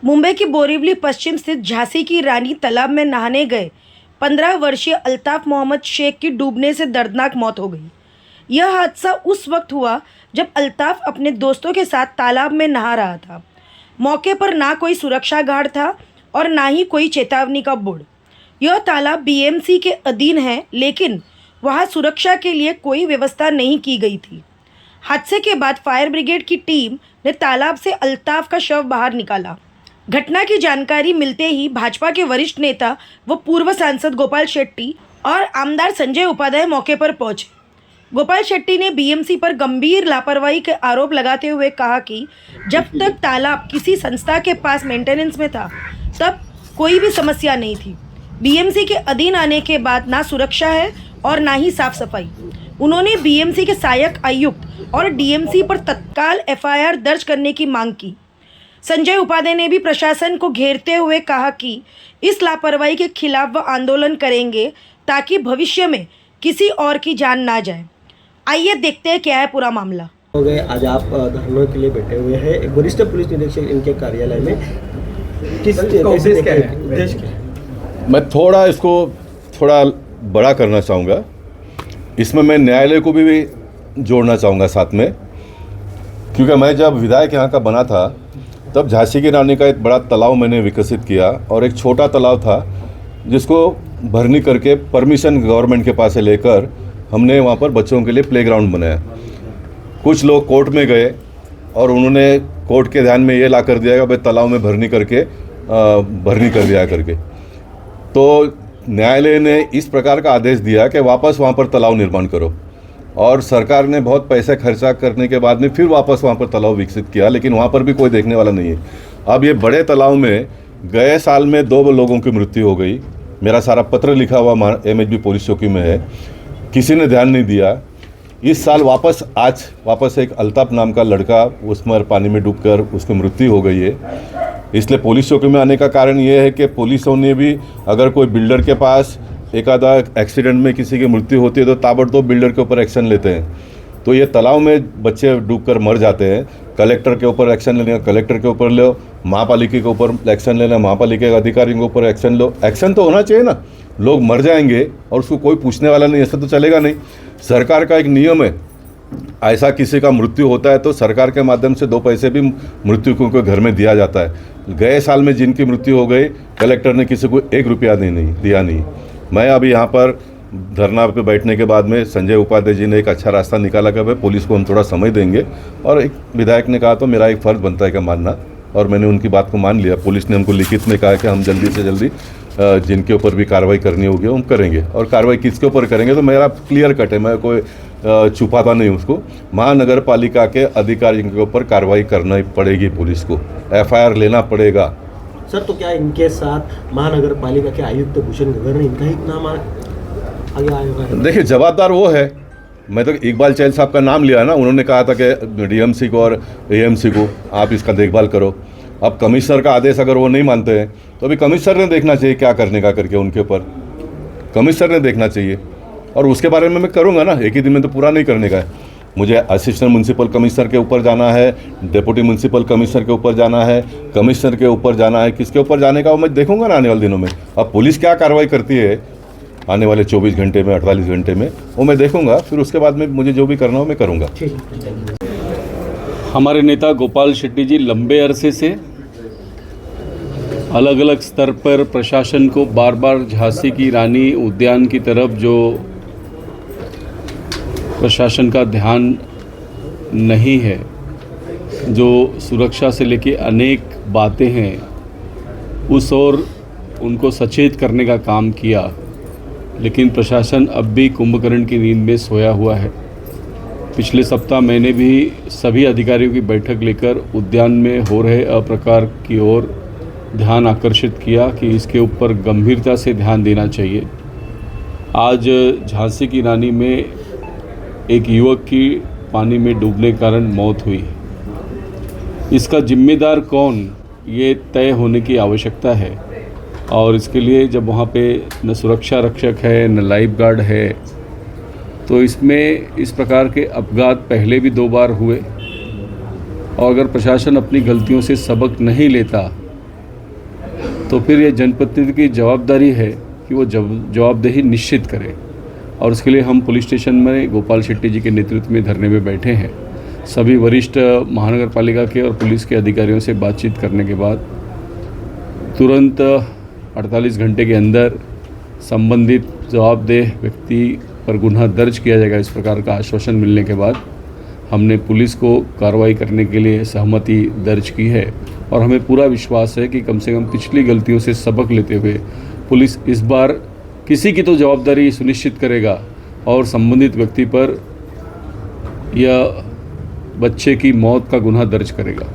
मुंबई के बोरीवली पश्चिम स्थित झांसी की रानी तालाब में नहाने गए 15 वर्षीय अल्ताफ मोहम्मद शेख की डूबने से दर्दनाक मौत हो गई। यह हादसा उस वक्त हुआ जब अल्ताफ अपने दोस्तों के साथ तालाब में नहा रहा था। मौके पर ना कोई सुरक्षा गार्ड था और ना ही कोई चेतावनी का बोर्ड। यह तालाब बीएमसी के अधीन है, लेकिन वहां सुरक्षा के लिए कोई व्यवस्था नहीं की गई थी। हादसे के बाद फायर ब्रिगेड की टीम ने तालाब से अल्ताफ का शव बाहर निकाला। घटना की जानकारी मिलते ही भाजपा के वरिष्ठ नेता व पूर्व सांसद गोपाल शेट्टी और आमदार संजय उपाध्याय मौके पर पहुंचे। गोपाल शेट्टी ने बीएमसी पर गंभीर लापरवाही के आरोप लगाते हुए कहा कि जब तक तालाब किसी संस्था के पास मेंटेनेंस में था तब कोई भी समस्या नहीं थी। बीएमसी के अधीन आने के बाद ना सुरक्षा है और ना ही साफ सफाई। उन्होंने बीएमसी के सहायक आयुक्त और डीएमसी पर तत्काल एफआईआर दर्ज करने की मांग की। संजय उपाध्याय ने भी प्रशासन को घेरते हुए कहा कि इस लापरवाही के खिलाफ वह आंदोलन करेंगे ताकि भविष्य में किसी और की जान ना जाए। आइए देखते हैं क्या है पूरा मामला। हो गए आज आप धरने के लिए बैठे हुए हैं, एक वरिष्ठ पुलिस निरीक्षक इनके कार्यालय में, किस उद्देश्य क्या है? मैं इसको थोड़ा बड़ा करना चाहूँगा। इसमें मैं न्यायालय को भी जोड़ना चाहूँगा साथ में, क्योंकि मैं जब विधायक यहाँ का बना था तब झांसी की रानी का एक बड़ा तालाब मैंने विकसित किया और एक छोटा तालाब था जिसको भरनी करके परमिशन गवर्नमेंट के पास से लेकर हमने वहाँ पर बच्चों के लिए प्लेग्राउंड बनाया। कुछ लोग कोर्ट में गए और उन्होंने कोर्ट के ध्यान में ये ला कर दिया कि भाई तालाब में भरनी कर दिया करके। तो न्यायालय ने इस प्रकार का आदेश दिया कि वापस वहाँ पर तालाब निर्माण करो, और सरकार ने बहुत पैसे खर्चा करने के बाद में फिर वापस वहाँ पर तालाब विकसित किया, लेकिन वहाँ पर भी कोई देखने वाला नहीं है। अब ये बड़े तालाब में गए साल में 2 लोगों की मृत्यु हो गई। मेरा सारा पत्र लिखा हुआ एमएचबी पुलिस चौकी में है, किसी ने ध्यान नहीं दिया। इस साल वापस एक अल्ताफ नाम का लड़का उसमें पानी में डूबकर उसकी मृत्यु हो गई है। इसलिए पुलिस चौकी में आने का कारण ये है कि पुलिसों ने भी, अगर कोई बिल्डर के पास एक आधा एक्सीडेंट में किसी की मृत्यु होती है तो ताबड़तोड़ बिल्डर के ऊपर एक्शन लेते हैं। तो ये तालाब में बच्चे डूबकर मर जाते हैं, कलेक्टर के ऊपर एक्शन लेना कलेक्टर के ऊपर लो, महापालिका के ऊपर एक्शन लेना महापालिका के अधिकारियों के ऊपर एक्शन लो। एक्शन तो होना चाहिए ना, लोग मर जाएंगे और उसको कोई पूछने वाला नहीं, ऐसा तो चलेगा नहीं। सरकार का एक नियम है, ऐसा किसी का मृत्यु होता है तो सरकार के माध्यम से 2 पैसे भी मृतकों को घर में दिया जाता है। गए साल में जिनकी मृत्यु हो गई, कलेक्टर ने किसी को 1 रुपया दिया नहीं। मैं अभी यहाँ पर धरना पे बैठने के बाद में संजय उपाध्याय जी ने एक अच्छा रास्ता निकाला कि भाई पुलिस को हम थोड़ा समय देंगे, और एक विधायक ने कहा तो मेरा एक फ़र्ज़ बनता है कि मानना, और मैंने उनकी बात को मान लिया। पुलिस ने हमको लिखित में कहा कि हम जल्दी से जल्दी जिनके ऊपर भी कार्रवाई करनी होगी हम करेंगे, और कार्रवाई किसके ऊपर करेंगे तो मेरा क्लियर कट है, मैं कोई छुपाता नहीं उसको। महानगर पालिका के अधिकारियों के ऊपर कार्रवाई करना पड़ेगी, पुलिस को एफआईआर लेना पड़ेगा। सर, तो क्या इनके साथ महानगर पालिका के आयुक्त भूषण गगन, इनका ही नाम आगे आएगा? देखिए, जवाबदार वो है। मैं तो इकबाल चहल साहब का नाम लिया ना, उन्होंने कहा था कि डीएमसी को और एएमसी को आप इसका देखभाल करो। अब कमिश्नर का आदेश अगर वो नहीं मानते हैं तो अभी कमिश्नर ने देखना चाहिए क्या करने का करके, उनके ऊपर कमिश्नर ने देखना चाहिए, और उसके बारे में मैं करूँगा ना। एक ही दिन में तो पूरा नहीं करने का है। मुझे असिस्टेंट म्यूनसिपल कमिश्नर के ऊपर जाना है, डिप्टी म्यूनसिपल कमिश्नर के ऊपर जाना है, कमिश्नर के ऊपर जाना है, किसके ऊपर जाने का वो मैं देखूंगा ना आने वाले दिनों में। अब पुलिस क्या कार्रवाई करती है आने वाले 24 घंटे में, 48 घंटे में, वो मैं देखूंगा। फिर उसके बाद में मुझे जो भी करना हो मैं करूँगा। हमारे नेता गोपाल शेट्टी जी लंबे अरसे से अलग अलग स्तर पर प्रशासन को बार बार झांसी की रानी उद्यान की तरफ जो प्रशासन का ध्यान नहीं है, जो सुरक्षा से लेके अनेक बातें हैं, उस ओर उनको सचेत करने का काम किया, लेकिन प्रशासन अब भी कुंभकर्ण की नींद में सोया हुआ है। पिछले सप्ताह मैंने भी सभी अधिकारियों की बैठक लेकर उद्यान में हो रहे अप्रकार की ओर ध्यान आकर्षित किया कि इसके ऊपर गंभीरता से ध्यान देना चाहिए। आज झांसी की रानी में एक युवक की पानी में डूबने के कारण मौत हुई। इसका जिम्मेदार कौन, ये तय होने की आवश्यकता है, और इसके लिए जब वहाँ पे न सुरक्षा रक्षक है न लाइफ गार्ड है, तो इसमें इस प्रकार के अपघात पहले भी 2 बार हुए, और अगर प्रशासन अपनी गलतियों से सबक नहीं लेता तो फिर ये जनप्रतिनिधि की जवाबदारी है कि वो जवाबदेही निश्चित करे, और उसके लिए हम पुलिस स्टेशन में गोपाल शेट्टी जी के नेतृत्व में धरने में बैठे हैं। सभी वरिष्ठ महानगर पालिका के और पुलिस के अधिकारियों से बातचीत करने के बाद तुरंत 48 घंटे के अंदर संबंधित जवाबदेह व्यक्ति पर गुनाह दर्ज किया जाएगा, इस प्रकार का आश्वासन मिलने के बाद हमने पुलिस को कार्रवाई करने के लिए सहमति दर्ज की है। और हमें पूरा विश्वास है कि कम से कम पिछली गलतियों से सबक लेते हुए पुलिस इस बार किसी की तो जवाबदारी सुनिश्चित करेगा और संबंधित व्यक्ति पर यह बच्चे की मौत का गुनाह दर्ज करेगा।